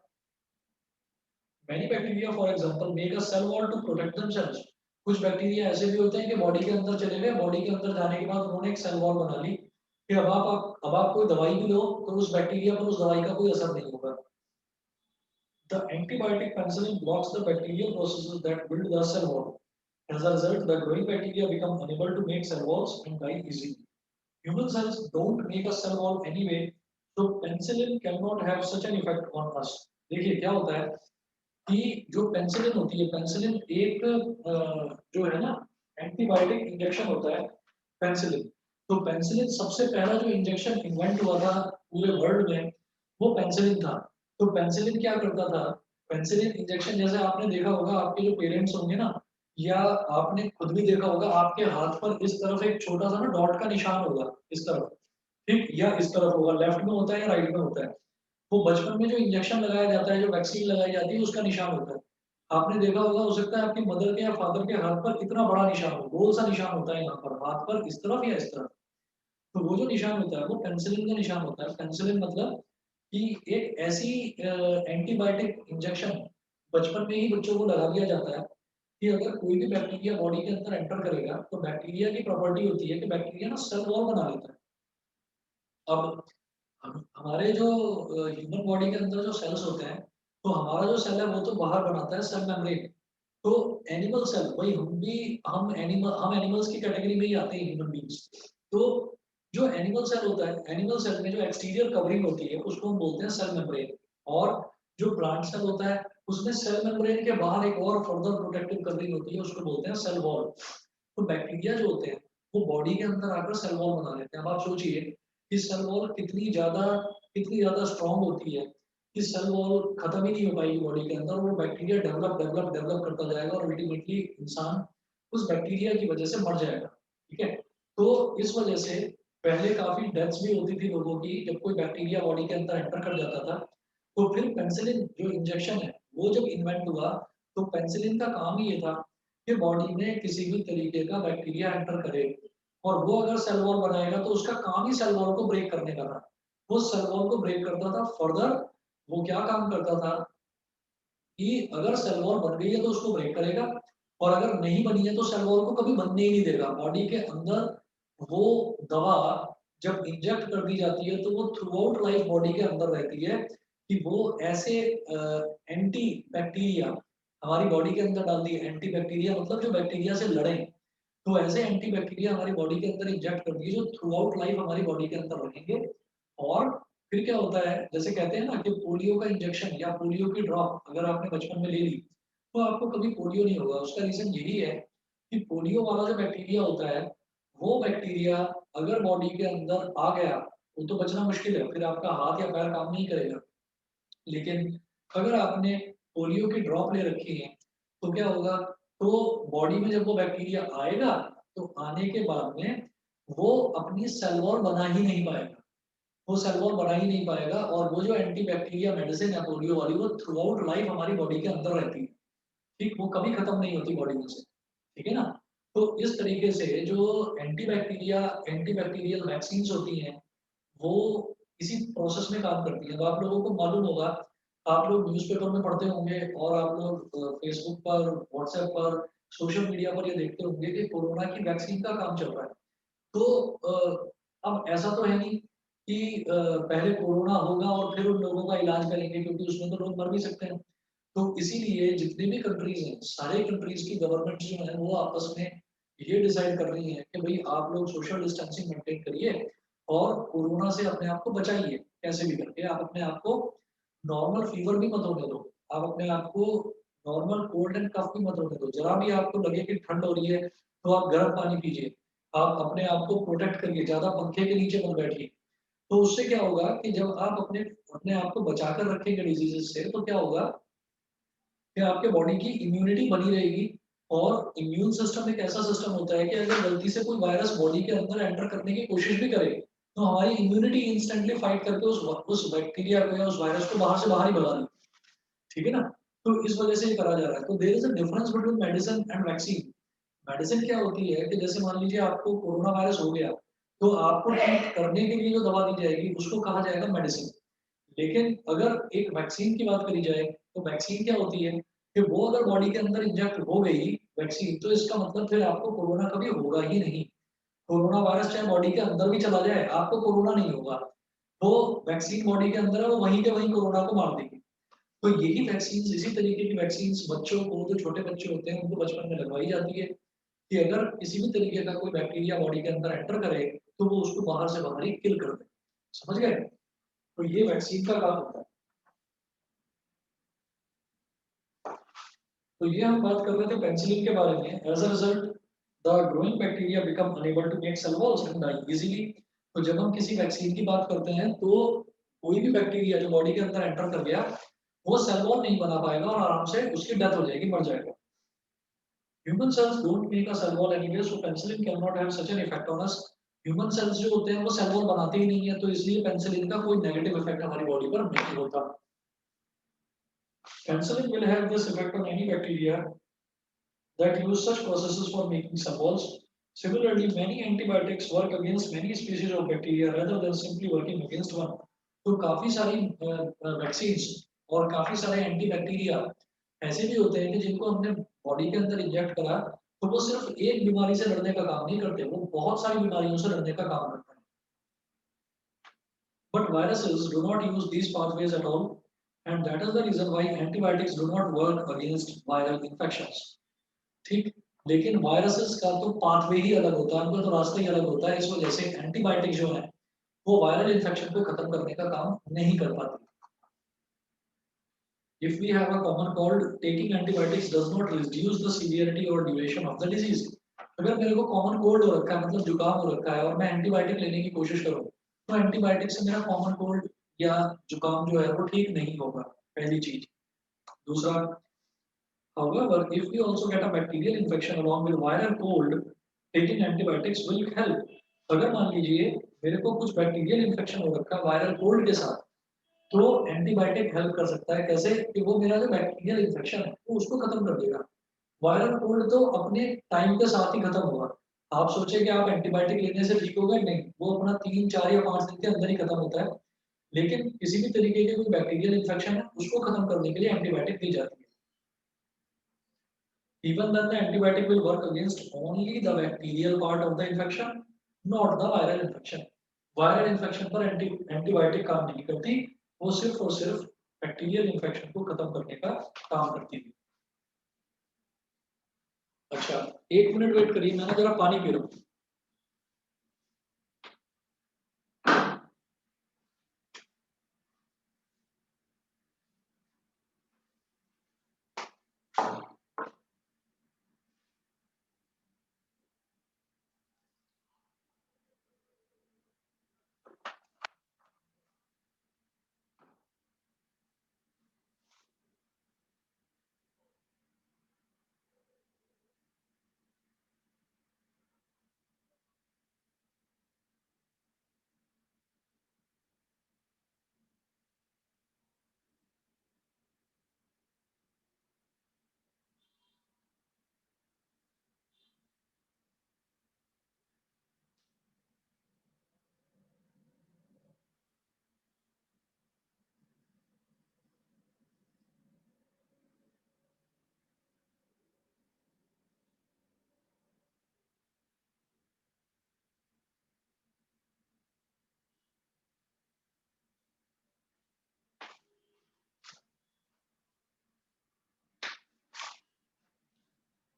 many bacteria for example make a cell wall to protect themselves. कुछ बैक्टीरिया ऐसे भी होते हैं कि बॉडी के अंदर चले गए, बॉडी के अंदर जाने के बाद उन्होंने एक सेल वॉल बना ली कि अब आप कोई दवाई भी लो तो उस बैक्टीरिया पर उस दवाई का कोई असर नहीं होगा। The antibiotic penicillin blocks the bacterial processes that build the cell wall. As a result, the growing bacteria become unable to make cell walls and die easily. Human cells don't make a cell wall anyway, so penicillin cannot have such an effect on us. देखिए क्या होता है कि जो penicillin होती है, penicillin एक जो है ना एंटीबायोटिक इंजेक्शन होता है पेनिसिलिन। तो पेनिसिलिन सबसे पहला जो इंजेक्शन इन्वेंट हुआ था पूरे वर्ल्ड में वो पेनिसिलिन था। तो पेनिसिलिन क्या करता था, पेनिसिलिन इंजेक्शन जैसे आपने देखा होगा आपके जो पेरेंट्स होंगे ना, या आपने खुद भी देखा होगा आपके हाथ पर इस तरफ एक छोटा सा ना डॉट का निशान होगा इस तरफ, ठीक, या इस तरफ होगा, लेफ्ट में होता है या राइट में होता है। वो बचपन में जो इंजेक्शन लगाया जाता है, जो वैक्सीन लगाई जाती है उसका निशान होता है। आपने देखा होगा हो सकता है आपकी मदर के या फादर के हाथ पर इतना बड़ा निशान हो, गोल सा निशान होता है यहाँ पर हाथ पर इस तरफ या इस तरफ। तो वो जो निशान होता है वो पेनिसिलिन का निशान होता है। पेनिसिलिन मतलब कि एक ऐसी एंटीबायोटिक इंजेक्शन बचपन में ही बच्चों को लगा दिया जाता है कि अगर कोई भी बैक्टीरिया बॉडी के अंदर एंटर करेगा तो बैक्टीरिया की प्रॉपर्टी होती है कि बैक्टीरिया ना सेल वॉल बना लेता है। अब हम हमारे जो ह्यूमन बॉडी के अंदर जो सेल्स होते हैं, तो हमारा जो सेल है वो तो बाहर बनाता है सेल मेम्ब्रेन। तो एनिमल सेल वही हम एनिमल्स की कैटेगरी में ही आते हैं ह्यूमन बीइंग्स। तो जो एनिमल सेल होता है, एनिमल सेल में जो एक्सटीरियर कवरिंग होती है उसको हम बोलते हैं सेल मेम्ब्रेन। और जो प्लांट सेल होता है उसमें सेल मेम्ब्रेन के बाहर एक और फर्दर प्रोटेक्टिव कवरिंग होती है, उसको बोलते हैं सेल वॉल। तो बैक्टीरिया जो होते हैं वो बॉडी के अंदर आकर सेल वॉल बना लेते हैं। अब आप सोचिए कि सेल वॉल कितनी ज्यादा स्ट्रांग होती है कि सेल वॉल खत्म ही नहीं हो पाएगी बॉडी के अंदर, और वो बैक्टीरिया डेवलप डेवलप डेवलप करता जाएगा और अल्टीमेटली इंसान उस बैक्टीरिया की वजह से मर जाएगा। ठीक है? तो इस वजह से पहले काफी डेथ्स भी होती थी लोगों की जब कोई बैक्टीरिया बॉडी के अंदर एंटर कर जाता था। तो फिर पेनिसिलिन जो इंजेक्शन है वो जब इन्वेंट हुआ, तो पेनिसिलिन का काम ही ये था कि बॉडी में किसी भी तरीके का बैक्टीरिया एंटर करे, और वो अगर सेल वॉल बनाएगा तो उसका काम ही सेल वॉल को ब्रेक करने का था। वो सेल वॉल को ब्रेक करता था फर्दर। वो क्या काम करता था कि अगर सेल वॉल बन गई है तो उसको ब्रेक करेगा, और अगर नहीं बनी है तो सेल वॉल को कभी बनने ही नहीं देगा बॉडी के अंदर। वो दवा जब इंजेक्ट कर दी जाती है तो वो थ्रू आउट लाइफ बॉडी के अंदर रहती है कि वो ऐसे एंटी बैक्टीरिया हमारी बॉडी के अंदर डाल दी है। एंटी बैक्टीरिया मतलब जो बैक्टीरिया से लड़े, तो ऐसे एंटी बैक्टीरिया हमारी बॉडी के अंदर इंजेक्ट कर दिए जो थ्रू आउट लाइफ हमारी बॉडी के अंदर रहेंगे। और फिर क्या होता है, जैसे कहते हैं ना कि पोलियो का इंजेक्शन या पोलियो की ड्रॉप अगर आपने बचपन में ले ली तो आपको कभी पोलियो नहीं होगा। उसका रीजन यही है कि पोलियो वाला जो बैक्टीरिया होता है वो बैक्टीरिया अगर बॉडी के अंदर आ गया वो तो बचना मुश्किल है, फिर आपका हाथ या पैर काम नहीं करेगा। लेकिन अगर आपने पोलियो की ड्रॉप ले रखी है तो क्या होगा, तो बॉडी में जब वो बैक्टीरिया आएगा तो आने के बाद में वो अपनी सेल वॉल बना ही नहीं पाएगा। वो सेल वॉल बना ही नहीं पाएगा, और वो जो एंटी बैक्टीरिया मेडिसिन है पोलियो वाली वो थ्रू आउट लाइफ हमारी बॉडी के अंदर रहती है। ठीक, वो कभी खत्म नहीं होती बॉडी में से। ठीक है ना? तो इस तरीके से जो एंटी बैक्टीरियल वैक्सीन होती हैं वो इसी प्रोसेस में काम करती है। तो आप लोगों को मालूम होगा, आप लोग न्यूज़पेपर में पढ़ते होंगे और आप लोग फेसबुक पर, व्हाट्सएप पर, सोशल मीडिया पर ये देखते होंगे कि कोरोना की वैक्सीन का काम चल रहा है। तो अब ऐसा तो है नहीं कि पहले कोरोना होगा और फिर उन लोगों का इलाज करेंगे, क्योंकि उसमें तो लोग मर भी सकते हैं। तो इसीलिए जितनी भी कंट्रीज हैं, सारे कंट्रीज की गवर्नमेंट जो है वो आपस में ये डिसाइड कर रही है कि भाई आप लोग सोशल डिस्टेंसिंग मेंटेन करिए और कोरोना से अपने आप को बचाइए। कैसे भी करके आप अपने आप को नॉर्मल फीवर भी मत होने दो, आप अपने आप को नॉर्मल कोल्ड एंड कफ भी मत होने दो। जरा भी आपको लगे कि ठंड हो रही है तो आप गर्म पानी पीजिए। आप अपने आप को प्रोटेक्ट करिए, ज्यादा पंखे के नीचे मत बैठिए। तो उससे क्या होगा कि जब आप अपने अपने आप को बचा कर रखेंगे डिजीजेस से, तो क्या होगा कि आपके बॉडी की इम्यूनिटी बनी रहेगी, और इम्यून सिस्टम एक ऐसा सिस्टम होता है कि अगर गलती से कोई वायरस बॉडी के अंदर एंटर करने की कोशिश भी करे तो हमारी इम्यूनिटी इंस्टेंटली फाइट करके उस बैक्टीरिया को या उस वायरस को बाहर से बाहर ही भगा देती है, ठीक है ना। तो इस वजह से ये करा जा रहा है। तो there is a difference between medicine and vaccine. Medicine क्या होती है कि जैसे मान लीजिए आपको कोरोना वायरस हो गया तो आपको ठीक करने के लिए जो दवा दी जाएगी उसको कहा जाएगा मेडिसिन। लेकिन अगर एक वैक्सीन की बात करी जाए तो वैक्सीन क्या होती है कि वो अगर बॉडी के अंदर इंजेक्ट हो गई वैक्सीन तो इसका मतलब फिर आपको कोरोना कभी होगा ही नहीं। कोरोना वायरस चाहे बॉडी के अंदर भी चला जाए आपको कोरोना नहीं होगा। वो वैक्सीन बॉडी के अंदर है वो वहीं के वहीं कोरोना को मार देगी। तो यही वैक्सीन इसी तरीके की वैक्सीन बच्चों को जो छोटे बच्चे होते हैं उनको बचपन में लगवाई जाती है कि अगर किसी भी तरीके का कोई बैक्टीरिया बॉडी के अंदर एंटर करे तो वो उसको बाहर से बाहर ही किल कर दे। समझ गए। तो ये वैक्सीन का काम होता है। तो ये हम बात कर रहे थे पेनिसिलिन के बारे में। As a result the growing bacteria become unable to make cell walls and die easily. तो जब हम किसी वैक्सीन की बात करते हैं तो कोई भी बैक्टीरिया जो बॉडी के अंदर एंटर कर गया वो सेल वॉल नहीं बना पाएगा और आराम से उसकी डेथ हो जाएगी, मर जाएगा। Human cells don't make a cell wall anyway, so penicillin cannot have such an effect on us. Human cells जो होते हैं वो सेल वॉल बनाते ही नहीं है तो इसलिए पेनिसिलिन का कोई नेगेटिव इफेक्ट हमारी बॉडी पर नहीं होता। Penicillin will have this effect on any bacteria that use such processes for making cell walls. Similarly, many antibiotics work against many species of bacteria rather than simply working against one. तो काफी सारी vaccines और काफी सारे antibacteria ऐसे भी होते हैं कि जिनको हमने बॉडी के अंदर इंजेक्ट करा तो वो सिर्फ एक बीमारी से लड़ने का काम नहीं करते, वो बहुत सारी बीमारियों से लड़ने का काम करते हैं। But viruses do not use these pathways at all, and that is the reason why antibiotics do not work against viral infections. ठीक। लेकिन वायरसेस का तो पाथवे ही अलग होता है, उनका तो रास्ता ही अलग होता है। इस वजह से एंटीबायोटिक जो है वो वायरल इन्फेक्शन को खत्म करने का काम नहीं कर पाती। If we have a common cold, taking antibiotics does not reduce the severity or duration of the disease. अगर मेरे को कॉमन कोल्ड हो रखा है मतलब जुकाम हो रखा है और मैं एंटीबायोटिक लेने की कोशिश करूँ तो एंटीबायोटिक से मेरा कॉमन कोल्ड या जुकाम जो है वो ठीक नहीं होगा, पहली चीज। दूसरा, however, if we also get a bacterial infection along with viral cold, taking antibiotics will help. अगर मान लीजिए मेरे को कुछ बैक्टीरियल इन्फेक्शन हो रखा है वायरल कोल्ड के साथ तो एंटीबायोटिक हेल्प कर सकता है। कैसे कि वो मेरा जो बैक्टीरियल इन्फेक्शन है वो उसको खत्म कर देगा। वायरल कोल्ड तो अपने टाइम के साथ ही खत्म होगा। आप सोचे कि आप एंटीबायोटिक लेने से ठीक हो गए, नहीं, वो अपना 3 4 या 5 दिन के अंदर ही खत्म होता है। लेकिन किसी भी तरीके के कोई बैक्टीरियल इन्फेक्शन है उसको खत्म करने के लिए एंटीबायोटिक दी जाती है। Even then, the antibiotic will work against only the bacterial part of the infection, not the viral infection. Viral infection पर एंटीबायोटिक काम नहीं करती, वो सिर्फ और सिर्फ बैक्टीरियल इन्फेक्शन को खत्म करने का काम करती है। अच्छा, 1 मिनट वेट करिए, मैं ना जरा पानी पी रहा हूँ।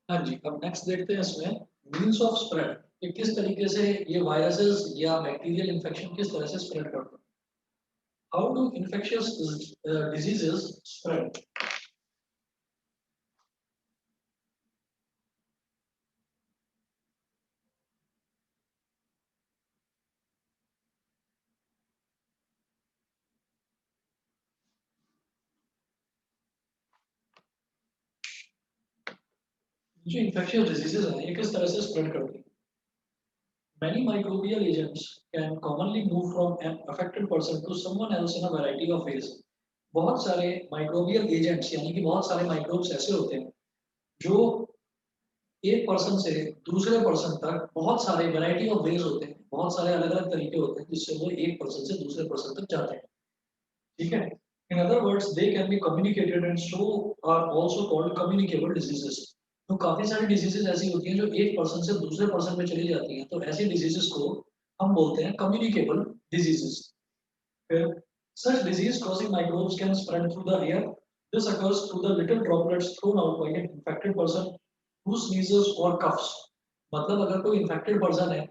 हाँ जी, अब नेक्स्ट देखते हैं इसमें मीन्स ऑफ स्प्रेड कि किस तरीके से ये वायरसेस या बैक्टीरियल इन्फेक्शन किस तरह से स्प्रेड करते हैं। How do infectious diseases spread. जो इन्फेक्शियस डिजीजेज हैं ये किस तरह से स्प्रेड करती हैं? Many microbial agents can commonly move from an affected person to someone else in a variety of ways. बहुत सारे माइक्रोबियल एजेंट्स यानी कि बहुत सारे माइक्रोब्स ऐसे होते हैं जो एक पर्सन से दूसरे पर्सन तक बहुत सारे वैरायटी ऑफ वेज होते हैं, बहुत सारे अलग अलग तरीके होते हैं जिससे वो एक पर्सन से दूसरे पर्सन तक जाते हैं। ठीक है। In other words they can be communicated and so are also called communicable diseases. तो काफी सारी डिजीजेस ऐसी होती हैं जो एक पर्सन से दूसरे पर्सन में चली जाती हैं, तो ऐसी डिजीजेस को हम बोलते हैं कम्युनिकेबल डिजीजेस। फिर such disease causing microbes can spread through the air. This occurs through the little droplets thrown out by an infected person who sneezes or coughs. मतलब अगर कोई infected person है,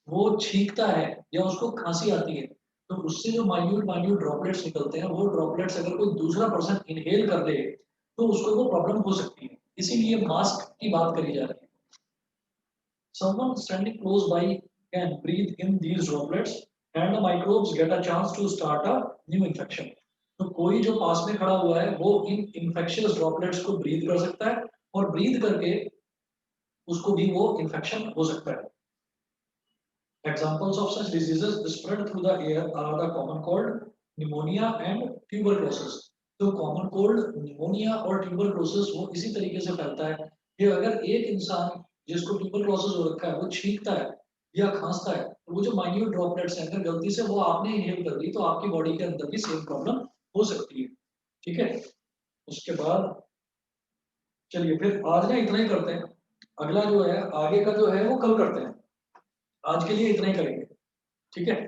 वो छींकता है या उसको खांसी आती है, तो उससे जो माइन्यूट माइन्यूट ड्रॉपलेट्स निकलते हैं, वो ड्रॉपलेट्स अगर कोई दूसरा पर्सन इनहेल कर ले, तो उसको वो प्रॉब्लम हो सकती है। इसीलिए मास्क की बात करी जा रही है। Someone standing close by can breathe in these droplets and the microbes get a chance to start a new infection. तो कोई जो पास में खड़ा हुआ है वो इन infectious droplets को breathe कर सकता है और breathe करके उसको भी वो infection हो सकता है। Examples of such diseases spread through the air are the common cold, pneumonia and tuberculosis. तो common cold, pneumonia और tuberculosis वो इसी तरीके से फैलता है कि अगर एक इंसान जिसको tuberculosis हो रखा है वो छींकता है या खांसता है, तो वो जो माइन्यूट ड्रॉपलेट्स हैं अगर गलती से वो आपने इनहेल कर ली तो आपकी बॉडी के अंदर भी सेम प्रॉब्लम हो सकती है। ठीक है। उसके बाद चलिए फिर आज ना इतना ही करते हैं। अगला जो है आगे का जो है वो कल करते हैं। आज के लिए इतना ही करेंगे। ठीक है।